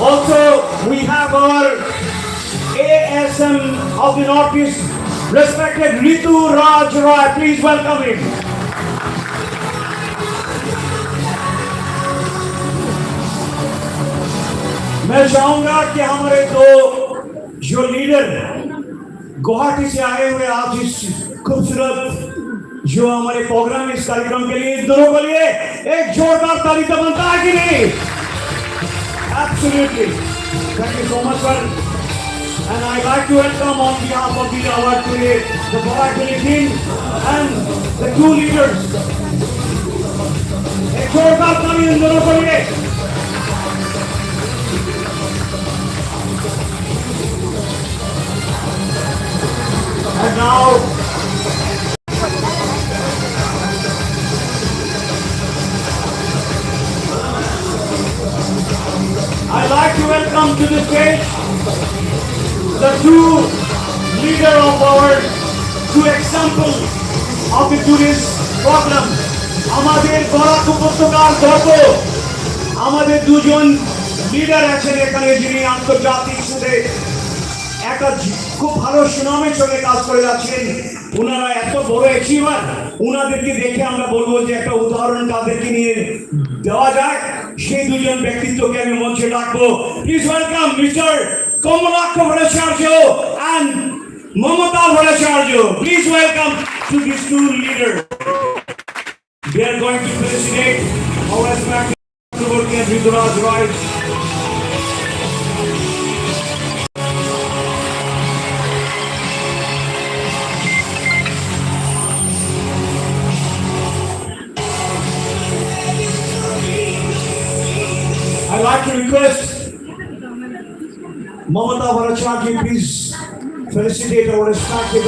Also, we have our ASM of the Northeast, respected Ritu Raj Roy. Please welcome him. मैं चाहूंगा कि हमारे दो जो लीडर गुवाहाटी से आए हुए आज इस खूबसूरत जो हमारे प्रोग्राम इस कार्यक्रम के लिए, दोनों के लिए एक जोरदार ताली तो बनता है कि नहीं? Absolutely. Thank you so much, sir. And I'd like to welcome on behalf of the award today the Guwahati team and the two leaders. एक जोरदार ताली इन दोनों के लिए. And now, I'd like to welcome to the stage the two leaders of our two examples of the today's program. আমাদের বরাক উপত্যকার যত আমাদের দুজন লিডার আছেন এখানে, যিনি আন্তর্জাতিক স্তরে একটা খুব ভালো সুনামের সঙ্গে কাজ করে যাচ্ছেন, ওনারা এত বড় অ্যাচিভার, ওনাদেরকে দেখে আমরা বলবো যে একটা উদাহরণ তাদেরকে নিয়ে দেওয়া যায়। সেই দুজন ব্যক্তিত্বকে আমি মঞ্চে ডাকবো। Please welcome mister Kamalaksha Bhattacharya and Mamata Bhattacharya. Please welcome to these two leaders. They are going to felicitate our respected Ritu Raj Roy. I'd like to request Mamata Bhattacharya, please felicitate our respected